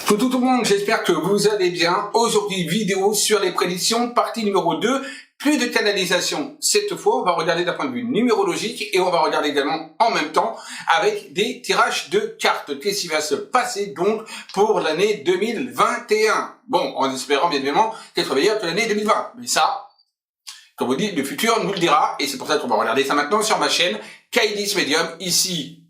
Tout le monde, j'espère que vous allez bien. Aujourd'hui, vidéo sur les prédictions, partie numéro 2. Plus de canalisation. Cette fois, on va regarder d'un point de vue numérologique et on va regarder également en même temps avec des tirages de cartes. Qu'est-ce qui va se passer donc pour l'année 2021? Bon, en espérant bien évidemment qu'elle soit meilleure que l'année 2020. Mais ça, comme vous dites, le futur nous le dira et c'est pour ça qu'on va regarder ça maintenant sur ma chaîne Kailis Medium. Ici,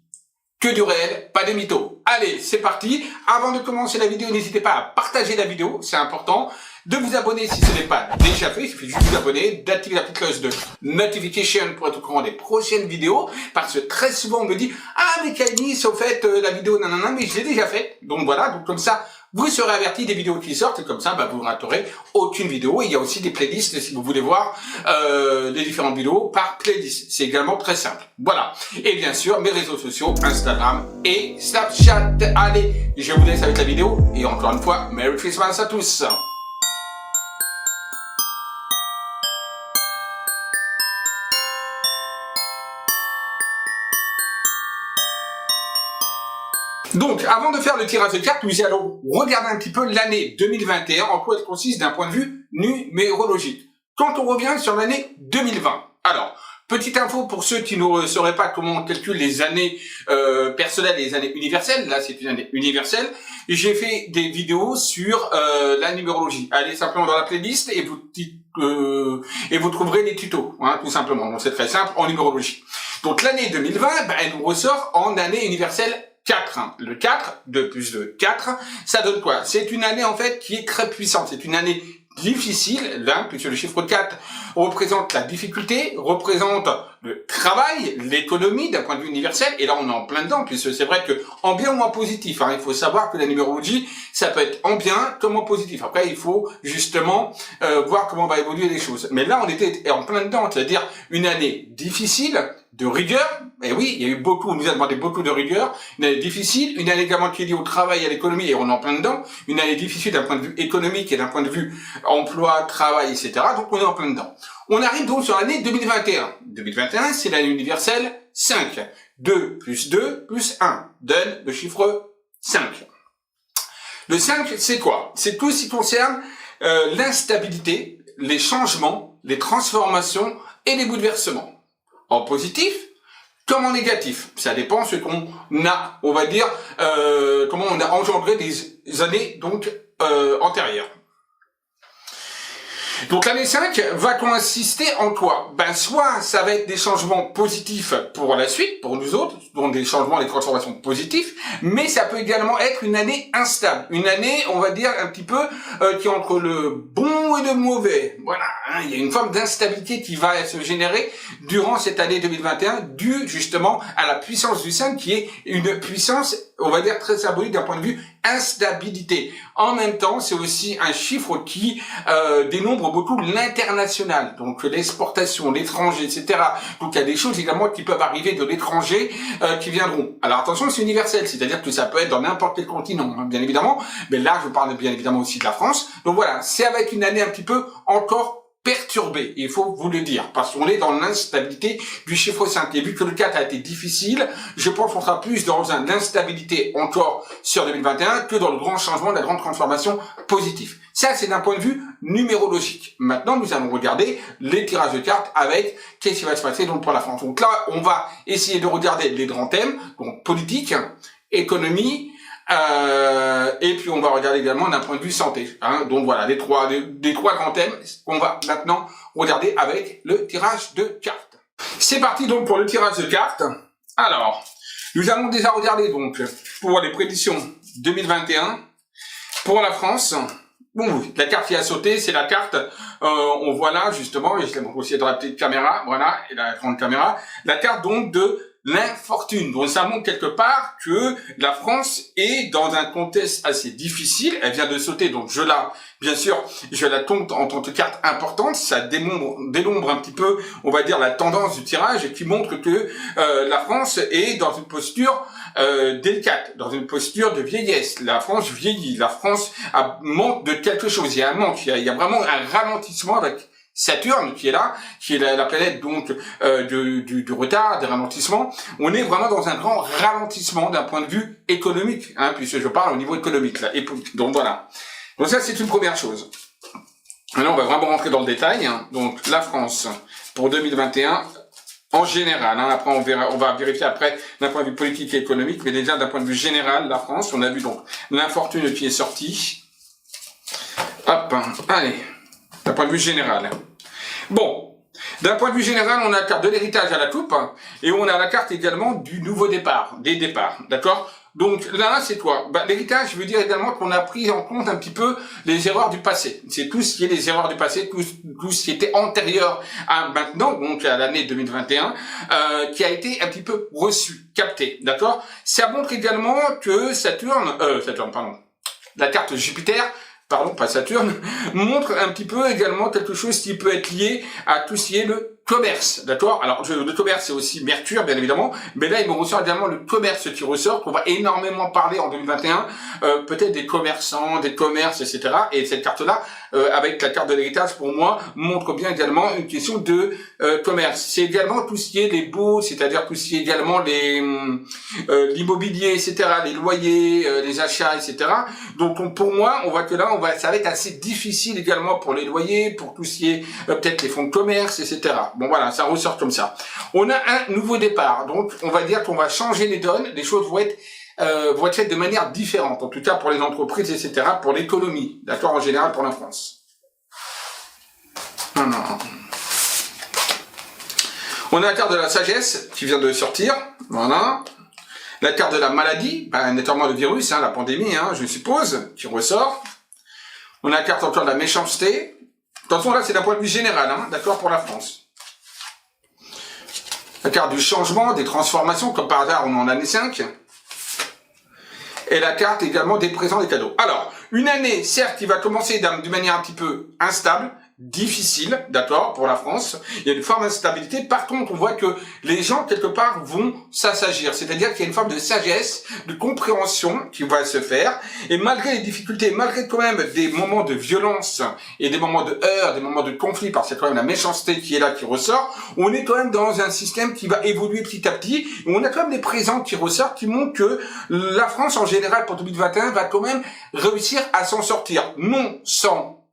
que du réel, pas de mythos. Allez, c'est parti. Avant de commencer la vidéo, n'hésitez pas à partager la vidéo, c'est important. De vous abonner si ce n'est pas déjà fait, il suffit juste de vous abonner, d'activer la petite cloche de notification pour être au courant des prochaines vidéos, parce que très souvent on me dit « Ah mais Kailis, au fait, la vidéo, nanana, mais je l'ai déjà faite. » Donc voilà, donc comme ça, vous serez avertis des vidéos qui sortent, et comme ça, vous ne raterez aucune vidéo. Et il y a aussi des playlists si vous voulez voir les différentes vidéos par playlist. C'est également très simple. Voilà. Et bien sûr, mes réseaux sociaux, Instagram et Snapchat. Allez, je vous laisse avec la vidéo. Et encore une fois, Merry Christmas à tous. Donc, avant de faire le tirage de cartes, nous allons regarder un petit peu l'année 2021, en quoi elle consiste d'un point de vue numérologique. Quand on revient sur l'année 2020, alors, petite info pour ceux qui ne sauraient pas comment on calcule les années personnelles et les années universelles, là c'est une année universelle, j'ai fait des vidéos sur la numérologie. Allez simplement dans la playlist et vous trouverez les tutos, hein, tout simplement. Donc c'est très simple en numérologie. Donc l'année 2020, elle nous ressort en année universelle 4. Le 4, 2 plus 2, 4, ça donne quoi? C'est une année en fait qui est très puissante, c'est une année difficile, là, puisque le chiffre 4 représente la difficulté, représente le travail, l'économie d'un point de vue universel, et là on est en plein dedans, puisque c'est vrai que en bien ou en positif, hein, il faut savoir que la numérologie, ça peut être en bien comme en positif. Après, il faut justement voir comment va évoluer les choses. Mais là, on était en plein dedans, c'est-à-dire une année difficile, de rigueur, et oui, il y a eu beaucoup, on nous a demandé beaucoup de rigueur, une année difficile, une année également qui est liée au travail et à l'économie, et on est en plein dedans, une année difficile d'un point de vue économique et d'un point de vue emploi, travail, etc. Donc on est en plein dedans. On arrive donc sur l'année 2021. 2021, c'est l'année universelle 5. 2 plus 2 plus 1 donne le chiffre 5. Le 5, c'est quoi? C'est tout ce qui concerne l'instabilité, les changements, les transformations et les bouleversements. En positif comme en négatif. Ça dépend ce qu'on a, on va dire, comment on a engendré des années donc antérieures. Donc l'année 5 va consister en quoi? Soit ça va être des changements positifs pour la suite, pour nous autres, donc des changements, des transformations positifs, mais ça peut également être une année instable, une année, on va dire, un petit peu qui est entre le bon et le mauvais. Voilà, hein, il y a une forme d'instabilité qui va se générer durant cette année 2021, due justement à la puissance du 5, qui est une puissance, on va dire, très symbolique d'un point de vue instabilité. En même temps, c'est aussi un chiffre qui dénombre beaucoup l'international, donc l'exportation, l'étranger, etc. Donc il y a des choses également qui peuvent arriver de l'étranger qui viendront. Alors attention, c'est universel, c'est-à-dire que ça peut être dans n'importe quel continent, hein, bien évidemment, mais là je parle bien évidemment aussi de la France. Donc voilà, c'est avec une année un petit peu encore perturbé, il faut vous le dire, parce qu'on est dans l'instabilité du chiffre 5. Et vu que le 4 a été difficile, je pense qu'on sera plus dans l'instabilité encore sur 2021 que dans le grand changement, la grande transformation positive. Ça, c'est d'un point de vue numérologique. Maintenant, nous allons regarder les tirages de cartes avec qu'est-ce qui va se passer donc pour la France. Donc là, on va essayer de regarder les grands thèmes, donc politique, économie, et puis on va regarder également d'un point de vue santé. Hein. Donc voilà, les trois grands thèmes qu'on va maintenant regarder avec le tirage de cartes. C'est parti donc pour le tirage de cartes. Alors, nous allons déjà regarder donc pour les prédictions 2021 pour la France. Bon oui, la carte qui a sauté, c'est la carte, on voit là justement, et je la montre aussi dans la petite caméra, voilà, et la grande caméra, la carte donc de l'infortune. Donc ça montre quelque part que la France est dans un contexte assez difficile. Elle vient de sauter, donc bien sûr, je la compte en tant que carte importante. Ça dénombre un petit peu, on va dire, la tendance du tirage qui montre que la France est dans une posture délicate, dans une posture de vieillesse. La France vieillit, la France manque de quelque chose. Il y a un manque, il y a vraiment un ralentissement avec Saturne qui est là, qui est la planète donc du retard, des ralentissements. On est vraiment dans un grand ralentissement d'un point de vue économique, hein, puisque je parle au niveau économique là. Et donc voilà. Donc ça c'est une première chose. Maintenant on va vraiment rentrer dans le détail. Hein. Donc la France pour 2021 en général. Hein, après on va vérifier après d'un point de vue politique et économique, mais déjà d'un point de vue général la France, on a vu donc l'infortune qui est sortie. Hop, allez, d'un point de vue général. Bon, d'un point de vue général, on a la carte de l'héritage à la coupe, et on a la carte également du nouveau départ, des départs, d'accord? Donc là, c'est quoi? L'héritage veut dire également qu'on a pris en compte un petit peu les erreurs du passé. C'est tout ce qui est les erreurs du passé, tout ce qui était antérieur à maintenant, donc à l'année 2021, qui a été un petit peu reçu, capté, d'accord? Ça montre également que la carte Jupiter, pardon, pas Saturne, montre un petit peu également quelque chose qui peut être lié à tout ce qui est le commerce, d'accord? Alors, le commerce, c'est aussi Mercure, bien évidemment, mais là, il me ressort également le commerce qui ressort, qu'on va énormément parler en 2021, peut-être des commerçants, des commerces, etc. Et cette carte-là, avec la carte de l'héritage, pour moi, montre bien également une question de commerce. C'est également tout ce qui est les baux, c'est-à-dire tout ce qui est également l'immobilier, etc., les loyers, les achats, etc. Donc, pour moi, on voit que là, ça va être assez difficile également pour les loyers, pour tout ce qui est peut-être les fonds de commerce, etc. Bon voilà, ça ressort comme ça. On a un nouveau départ, donc on va dire qu'on va changer les donnes, les choses vont être faites de manière différente, en tout cas pour les entreprises, etc., pour l'économie, d'accord, en général pour la France. Non. On a la carte de la sagesse qui vient de sortir, voilà. La carte de la maladie, notamment le virus, hein, la pandémie, hein, je suppose, qui ressort. On a la carte encore de la méchanceté. Attention, là, c'est d'un point de vue général, hein, d'accord, pour la France. La carte du changement, des transformations, comme par hasard, on est en année 5. Et la carte également des présents, des cadeaux. Alors, une année, certes, qui va commencer d'une manière un petit peu instable, difficile, d'accord, pour la France. Il y a une forme d'instabilité. Par contre, on voit que les gens, quelque part, vont s'assagir. C'est-à-dire qu'il y a une forme de sagesse, de compréhension qui va se faire. Et malgré les difficultés, malgré quand même des moments de violence et des moments de heurts, des moments de conflit, parce qu'il y a quand même la méchanceté qui est là, qui ressort, on est quand même dans un système qui va évoluer petit à petit. Et on a quand même des présents qui ressortent, qui montrent que la France, en général, pour 2021, va quand même réussir à s'en sortir. Non sans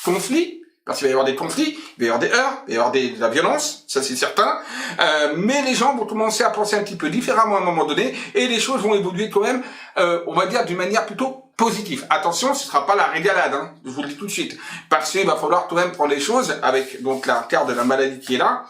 conflit, parce qu'il va y avoir des conflits, il va y avoir des heurts, il va y avoir de la violence, ça c'est certain, mais les gens vont commencer à penser un petit peu différemment à un moment donné, et les choses vont évoluer quand même, on va dire, d'une manière plutôt positive. Attention, ce sera pas la régalade, hein, je vous le dis tout de suite, parce qu'il va falloir quand même prendre les choses avec donc la carte de la maladie qui est là.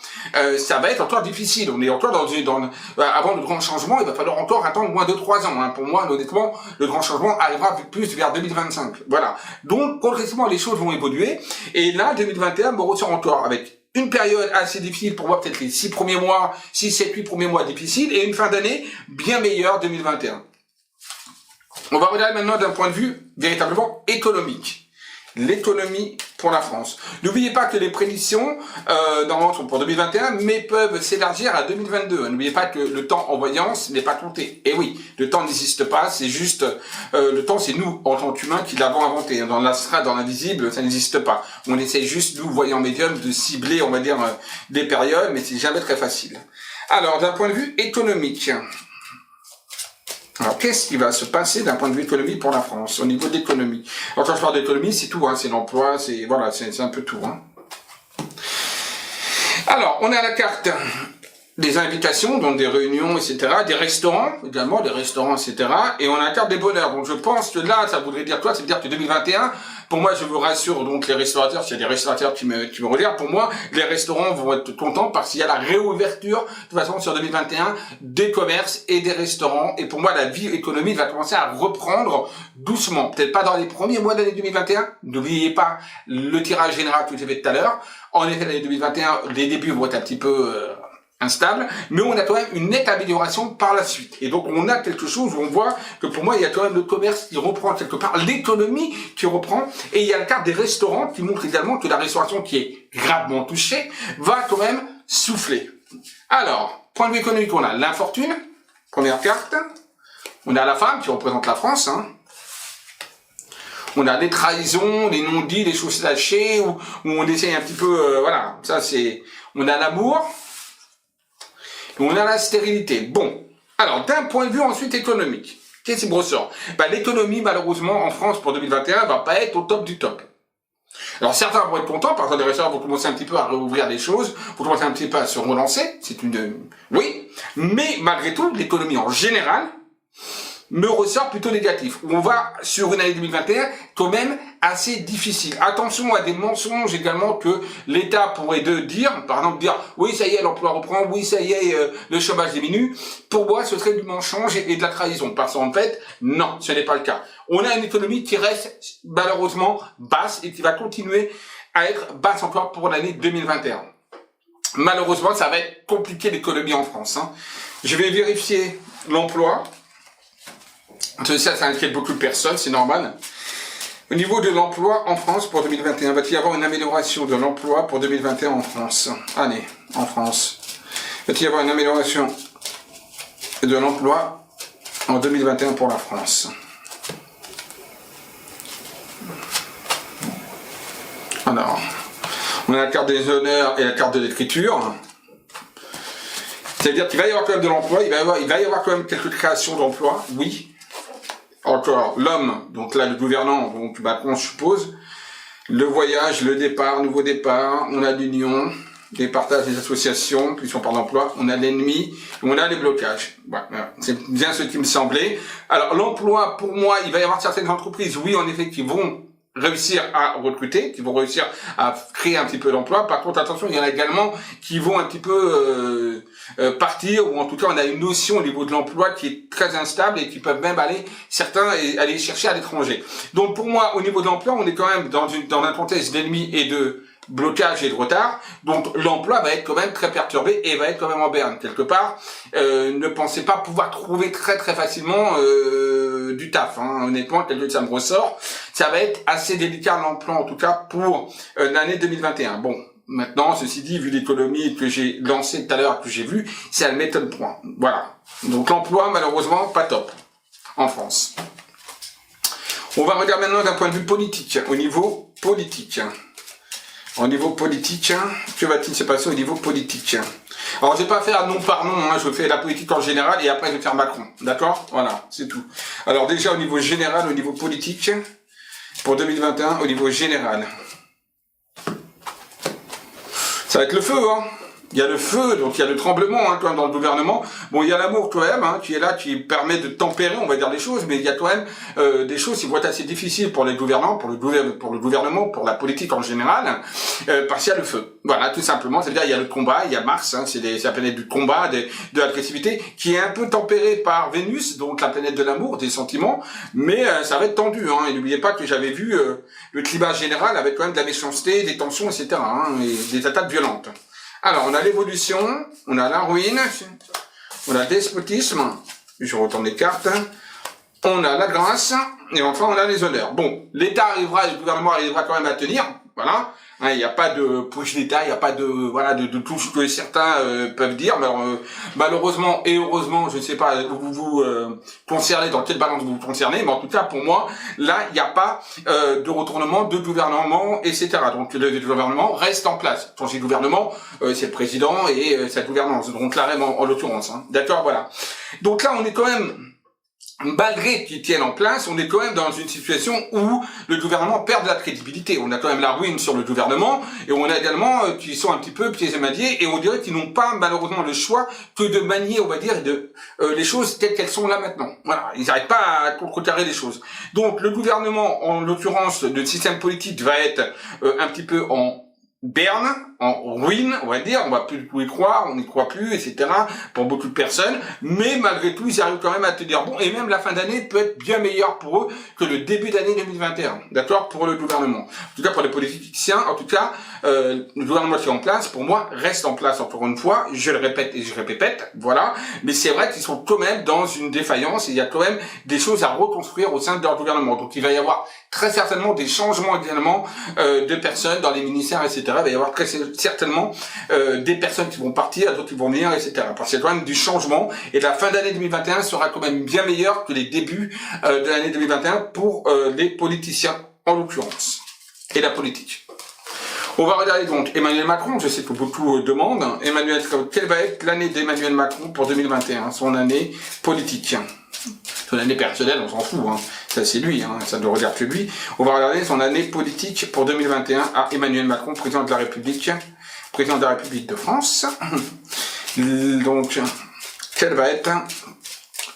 Ça va être encore difficile. On est encore avant le grand changement, il va falloir encore attendre moins de 3 ans. Hein. Pour moi, honnêtement, le grand changement arrivera plus vers 2025. Voilà. Donc, progressivement, les choses vont évoluer. Et là, 2021 me ressort encore avec une période assez difficile pour moi, peut-être les 6 premiers mois, 6, 7, 8 premiers mois difficiles, et une fin d'année bien meilleure, 2021. On va regarder maintenant d'un point de vue véritablement économique. L'économie pour la France. N'oubliez pas que les prédictions, normalement, sont pour 2021, mais peuvent s'élargir à 2022. N'oubliez pas que le temps en voyance n'est pas compté. Et oui, le temps n'existe pas, c'est juste, le temps, c'est nous, en tant qu'humains, qui l'avons inventé. Dans l'astral, dans l'invisible, ça n'existe pas. On essaie juste, nous, voyants médiums, de cibler, on va dire, des périodes, mais c'est jamais très facile. Alors, d'un point de vue économique, alors, qu'est-ce qui va se passer d'un point de vue économique pour la France, au niveau d'économie? Alors, quand je parle d'économie, c'est tout, hein, c'est l'emploi, c'est un peu tout, hein. Alors, on a la carte des invitations, donc des réunions, etc., des restaurants, également, des restaurants, etc., et on a la carte des bonheurs. Donc, je pense que là, ça voudrait dire quoi? Ça veut dire que 2021, pour moi, je vous rassure, donc, les restaurateurs, s'il y a des restaurateurs qui me regardent, pour moi, les restaurants vont être contents parce qu'il y a la réouverture, de toute façon, sur 2021, des commerces et des restaurants, et pour moi, la vie économique va commencer à reprendre doucement. Peut-être pas dans les premiers mois de l'année 2021, n'oubliez pas le tirage général que j'ai fait tout à l'heure. En effet, l'année 2021, les débuts vont être un petit peu, instable, mais on a quand même une nette amélioration par la suite. Et donc, on a quelque chose où on voit que pour moi, il y a quand même le commerce qui reprend quelque part, l'économie qui reprend, et il y a la carte des restaurants qui montre également que la restauration qui est gravement touchée va quand même souffler. Alors, point de vue économique, on a l'infortune, première carte. On a la femme qui représente la France, hein. on a des trahisons, des non-dits, des choses lâchées, où on essaye un petit peu, voilà, ça c'est, on a l'amour, on a la stérilité. Bon, alors d'un point de vue ensuite économique, qu'est-ce qui me ressort? L'économie malheureusement en France pour 2021 va pas être au top du top. Alors certains vont être contents, parce que les restaurants vont commencer un petit peu à réouvrir des choses, vont commencer un petit peu à se relancer, c'est oui, mais malgré tout, l'économie en général me ressort plutôt négatif. On va sur une année 2021 quand même assez difficile. Attention à des mensonges également que l'État pourrait dire, par exemple dire oui ça y est l'emploi reprend, oui ça y est le chômage diminue. Pour moi ce serait du mensonge et de la trahison, parce qu'en fait non, ce n'est pas le cas. On a une économie qui reste malheureusement basse et qui va continuer à être basse encore pour l'année 2021. Malheureusement ça va être compliqué l'économie en France. Hein. Je vais vérifier l'emploi. Ça inquiète beaucoup de personnes, c'est normal. Au niveau de l'emploi en France pour 2021, va-t-il y avoir une amélioration de l'emploi pour 2021 en France? Allez, en France. Va-t-il y avoir une amélioration de l'emploi en 2021 pour la France? Alors, on a la carte des honneurs et la carte de l'écriture. C'est-à-dire qu'il va y avoir quand même de l'emploi, il va y avoir quand même quelques créations d'emplois, oui. Encore l'homme, donc là le gouvernant, donc Macron je suppose, le voyage, le départ, nouveau départ, on a l'union, les partages des associations, puis on parle d'emploi, on a l'ennemi, on a les blocages. Voilà, c'est bien ce qui me semblait. Alors l'emploi, pour moi, il va y avoir certaines entreprises, oui en effet, qui vont réussir à recruter, qui vont réussir à créer un petit peu d'emploi. Par contre, attention, il y en a également qui vont un petit peu partir, ou en tout cas, on a une notion au niveau de l'emploi qui est très instable et qui peuvent même certains aller chercher à l'étranger. Donc pour moi, au niveau de l'emploi, on est quand même dans un contexte d'ennemis et de blocage et de retard, donc l'emploi va être quand même très perturbé et va être quand même en berne quelque part. Ne pensez pas pouvoir trouver très facilement du taf, hein. Honnêtement, tel que ça me ressort, ça va être assez délicat l'emploi en tout cas pour l'année 2021. Bon, maintenant, ceci dit, vu l'économie que j'ai lancée tout à l'heure, que j'ai vu, ça ne m'étonne point. Voilà. Donc l'emploi, malheureusement, pas top en France. On va regarder maintenant d'un point de vue politique, au niveau politique. Au niveau politique, que va-t-il se passer au niveau politique? Alors, je vais pas faire nom par nom, hein, je fais la politique en général et après je vais faire Macron, d'accord? Voilà, c'est tout. Alors déjà au niveau général, au niveau politique, pour 2021, au niveau général, ça va être le feu, hein. Il y a le feu, donc il y a le tremblement, hein, quand même dans le gouvernement. Bon, il y a l'amour quand même, hein, qui est là, qui permet de tempérer, on va dire, les choses, mais il y a quand même des choses qui vont être assez difficiles pour les gouvernants, pour le gouvernement, pour la politique en général, parce qu'il y a le feu. Voilà, tout simplement. C'est-à-dire, il y a le combat, il y a Mars, hein, c'est la planète du combat, de l'agressivité, qui est un peu tempérée par Vénus, donc la planète de l'amour, des sentiments, mais ça va être tendu. Hein, et n'oubliez pas que j'avais vu le climat général avec quand même de la méchanceté, des tensions, etc., hein, et des attaques violentes. Alors, on a l'évolution, on a la ruine, on a le despotisme, je retourne les cartes, on a la grâce, et enfin on a les honneurs. Bon, l'État arrivera, le gouvernement arrivera quand même à tenir, voilà. Hein, il n'y a pas de push d'État, il n'y a pas de de tout ce que certains peuvent dire. Mais alors, malheureusement et heureusement, je ne sais pas où vous concernez, dans quelle balance vous vous concernez, mais en tout cas pour moi, là il n'y a pas de retournement de gouvernement, etc. Donc le gouvernement reste en place. Quand je dis gouvernement, c'est le président et sa gouvernance. Donc là même en l'occurrence, hein. D'accord, voilà. Donc là on est quand même, malgré qu'ils tiennent en place, on est quand même dans une situation où le gouvernement perd de la crédibilité. On a quand même la ruine sur le gouvernement, et on a également qui sont un petit peu pieds et mains liés, et on dirait qu'ils n'ont pas malheureusement le choix que de manier, on va dire, les choses telles qu'elles sont là maintenant. Voilà, ils n'arrêtent pas à contrecarrer les choses. Donc le gouvernement, en l'occurrence, le système politique va être un petit peu en berne, en ruine, on va dire, on va plus y croire, on n'y croit plus, etc. pour beaucoup de personnes, mais malgré tout, ils arrivent quand même à tenir bon, et même la fin d'année peut être bien meilleure pour eux que le début d'année 2021, d'accord, pour le gouvernement. En tout cas, pour les politiciens, en tout cas, le gouvernement qui est en place, pour moi, reste en place encore une fois, je le répète et je répète, voilà, mais c'est vrai qu'ils sont quand même dans une défaillance, et il y a quand même des choses à reconstruire au sein de leur gouvernement, donc il va y avoir très certainement des changements également de personnes dans les ministères, etc. Il va y avoir très certainement des personnes qui vont partir, d'autres qui vont venir, etc. Parce qu'il y a quand même du changement, et la fin d'année 2021 sera quand même bien meilleure que les débuts de l'année 2021 pour les politiciens, en l'occurrence, et la politique. On va regarder donc Emmanuel Macron, je sais que beaucoup demandent. Emmanuel, quelle va être l'année d'Emmanuel Macron pour 2021, son année politique? Son année personnelle, on s'en fout, hein. Ça c'est lui, hein. Ça ne regarde que lui. On va regarder son année politique pour 2021 à Emmanuel Macron, président de la République de France. Donc, quelle va être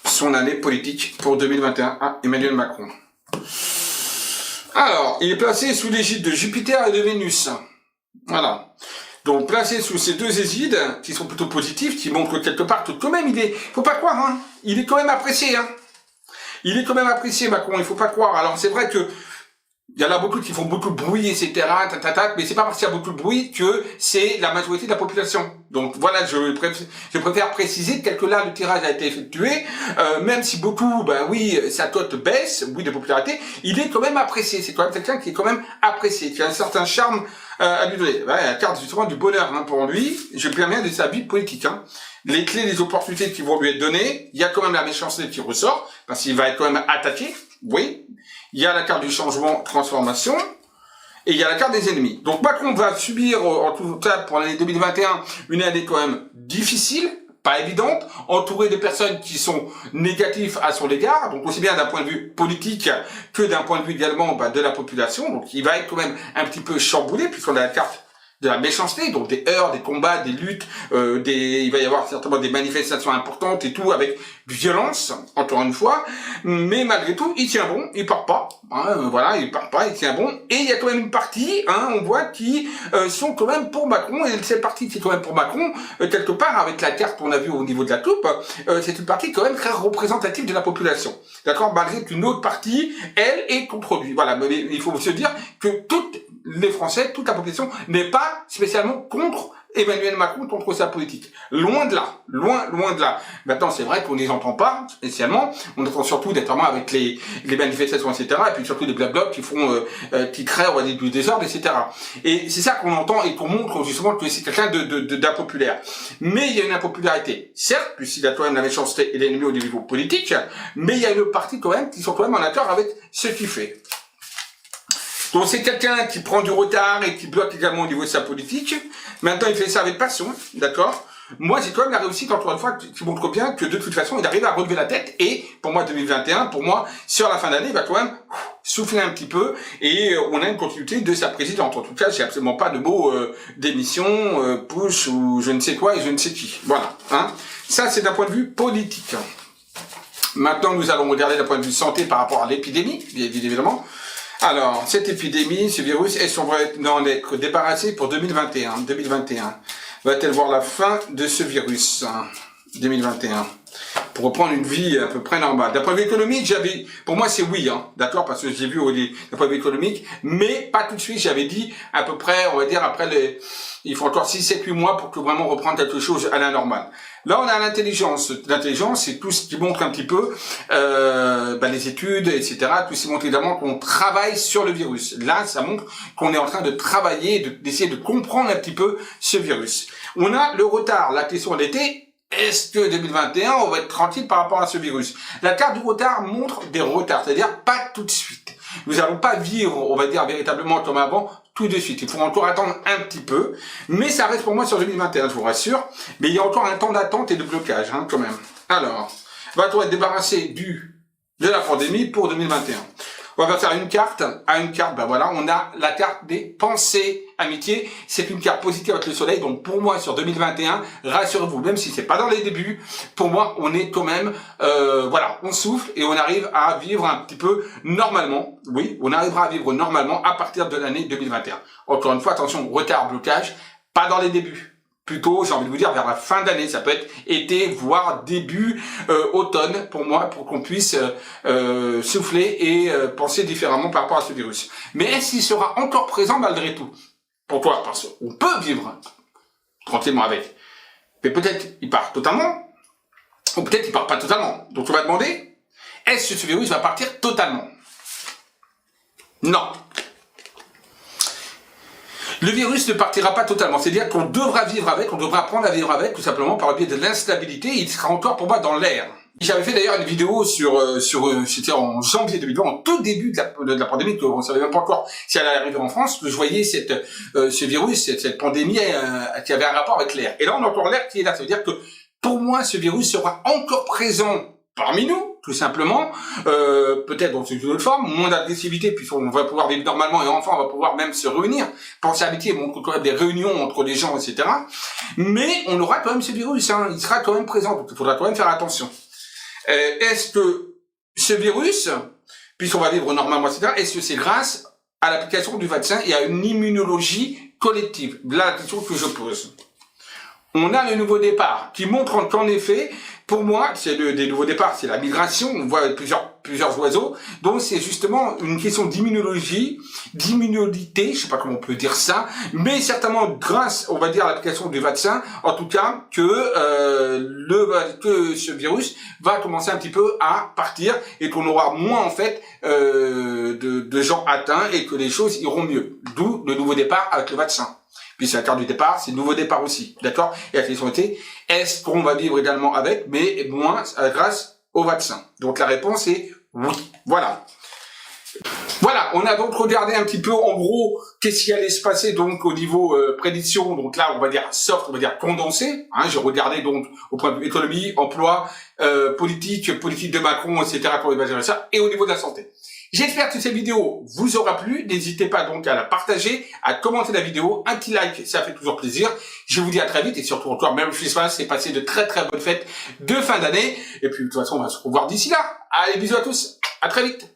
son année politique pour 2021 à Emmanuel Macron? Alors, il est placé sous l'égide de Jupiter et de Vénus. Voilà. Donc, placé sous ces deux égides, qui sont plutôt positifs, qui montrent que quelque part, tout quand même, faut pas croire, hein. Il est quand même apprécié, hein. Il est quand même apprécié, Macron, il faut pas croire. Alors, c'est vrai que, il y en a beaucoup qui font beaucoup de bruit, etc., mais c'est pas parce qu'il y a beaucoup de bruit que c'est la majorité de la population. Donc voilà, je préfère préciser que là, le tirage a été effectué, même si beaucoup, ben oui, sa cote baisse, oui, de popularité, il est quand même apprécié. C'est quand même quelqu'un qui est quand même apprécié, qui a un certain charme à lui donner. Ouais, la carte justement du bonheur, hein, pour lui, je permets de sa vie politique, hein. Les clés, les opportunités qui vont lui être données, il y a quand même la méchanceté qui ressort, parce qu'il va être quand même attaqué, oui. Il y a la carte du changement, transformation, et il y a la carte des ennemis. Donc Macron va subir, en tout cas pour l'année 2021, une année quand même difficile, pas évidente, entourée de personnes qui sont négatives à son égard, donc aussi bien d'un point de vue politique que d'un point de vue également de la population. Donc il va être quand même un petit peu chamboulé, puisqu'on a la carte de la méchanceté, donc des heurts, des combats, des luttes, il va y avoir certainement des manifestations importantes et tout avec violence, encore une fois, mais malgré tout, il tient bon, il part pas, hein, voilà, il part pas, il tient bon, et il y a quand même une partie, hein, on voit, qui sont quand même pour Macron, et cette partie qui est quand même pour Macron, quelque part, avec la carte qu'on a vue au niveau de la coupe, c'est une partie quand même très représentative de la population, d'accord, malgré qu'une autre partie, elle, est contre lui, voilà, mais il faut se dire que toutes les Français, toute la population n'est pas spécialement contre Emmanuel Macron, contre sa politique. Loin de là. Loin de là. Maintenant, c'est vrai qu'on ne les entend pas spécialement. On entend surtout, notamment avec les manifestations, etc. Et puis surtout des blabla qui créent, on va dire, du désordre, etc. Et c'est ça qu'on entend et qu'on montre justement que c'est quelqu'un d'impopulaire. Mais il y a une impopularité. Certes, puisqu'il a quand même la méchanceté et l'ennemi au niveau politique, mais il y a une partie quand même qui sont quand même en accord avec ce qu'il fait. Donc c'est quelqu'un qui prend du retard et qui bloque également au niveau de sa politique. Maintenant, il fait ça avec passion, d'accord? Moi, j'ai quand même la réussite, encore une fois, qui montre bien que de toute façon, il arrive à relever la tête. Et pour moi, 2021, pour moi, sur la fin d'année, il va quand même souffler un petit peu. Et on a une continuité de sa présidente. En tout cas, j'ai absolument pas de mots démission, push ou je ne sais quoi et je ne sais qui. Voilà. Hein. Ça, c'est d'un point de vue politique. Maintenant, nous allons regarder d'un point de vue santé par rapport à l'épidémie, bien évidemment. Alors, cette épidémie, ce virus, est-ce qu'on va en être débarrassé pour 2021 Va-t-elle voir la fin de ce virus 2021 pour reprendre une vie à peu près normale? D'un point de vue économique, pour moi c'est oui, hein, d'accord, parce que j'ai vu d'un point de vue économique, mais pas tout de suite, j'avais dit à peu près, on va dire, il faut encore 6, 7, 8 mois pour que vraiment reprendre quelque chose à la normale. Là, on a l'intelligence. L'intelligence, c'est tout ce qui montre un petit peu les études, etc. Tout ce qui montre évidemment qu'on travaille sur le virus. Là, ça montre qu'on est en train de travailler, d'essayer de comprendre un petit peu ce virus. On a le retard. La question était, est-ce que 2021, on va être tranquille par rapport à ce virus? La carte du retard montre des retards, c'est-à-dire pas tout de suite. Nous n'allons pas vivre, on va dire, véritablement comme avant, tout de suite. Il faut encore attendre un petit peu, mais ça reste pour moi sur 2021, je vous rassure. Mais il y a encore un temps d'attente et de blocage, hein, quand même. Alors, va-t-on être débarrassé de la pandémie pour 2021? On va faire une carte. À une carte, ben voilà, on a la carte des pensées amitié. C'est une carte positive avec le soleil. Donc pour moi, sur 2021, rassurez-vous, même si c'est pas dans les débuts, pour moi, on est quand même, on souffle et on arrive à vivre un petit peu normalement. Oui, on arrivera à vivre normalement à partir de l'année 2021. Encore une fois, attention, retard, blocage, pas dans les débuts. Plutôt, j'ai envie de vous dire, vers la fin d'année, ça peut être été, voire début automne, pour moi, pour qu'on puisse souffler et penser différemment par rapport à ce virus. Mais est-ce qu'il sera encore présent malgré tout? Pourquoi? Parce qu'on peut vivre tranquillement avec. Mais peut-être il part totalement, ou peut-être il part pas totalement. Donc on va demander, est-ce que ce virus va partir totalement? Non. Le virus ne partira pas totalement, c'est-à-dire qu'on devra vivre avec, on devra apprendre à vivre avec, tout simplement par le biais de l'instabilité, il sera encore pour moi dans l'air. J'avais fait d'ailleurs une vidéo c'était en janvier 2020, en tout début de la pandémie, qu'on ne savait même pas encore si elle allait arriver en France, que je voyais ce virus, cette pandémie qui avait un rapport avec l'air. Et là, on a encore l'air qui est là, ça veut dire que pour moi, ce virus sera encore présent parmi nous, tout simplement, peut-être dans une autre forme, moins d'agressivité, puisqu'on va pouvoir vivre normalement, et enfin on va pouvoir même se réunir. Penser à l'amitié, montre quand même des réunions entre les gens, etc. Mais on aura quand même ce virus, hein, il sera quand même présent, donc il faudra quand même faire attention. Est-ce que ce virus, puisqu'on va vivre normalement, etc., est-ce que c'est grâce à l'application du vaccin et à une immunologie collective? Là, la question que je pose. On a le nouveau départ qui montre qu'en effet, pour moi, c'est des nouveaux départs, c'est la migration, on voit plusieurs oiseaux, donc c'est justement une question d'immunologie, d'immunité, je sais pas comment on peut dire ça, mais certainement grâce, on va dire, à l'application du vaccin, en tout cas, que ce virus va commencer un petit peu à partir et qu'on aura moins, en fait, de gens atteints et que les choses iront mieux. D'où le nouveau départ avec le vaccin. Puis c'est la carte du départ, c'est le nouveau départ aussi, d'accord? Et la question était, est-ce qu'on va vivre également avec, mais moins grâce au vaccin? Donc la réponse est oui. Voilà. Voilà, on a donc regardé un petit peu, en gros, qu'est-ce qui allait se passer donc au niveau prédiction. Donc là, on va dire soft, on va dire condensé. Hein, j'ai regardé donc au point de vue économie, emploi, politique de Macron, etc. Pour évaluer ça, et au niveau de la santé. J'espère que cette vidéo vous aura plu. N'hésitez pas donc à la partager, à commenter la vidéo, un petit like, ça fait toujours plaisir. Je vous dis à très vite et surtout encore, même Christmas, c'est passé de très très bonnes fêtes de fin d'année. Et puis de toute façon, on va se revoir d'ici là. Allez, bisous à tous, à très vite.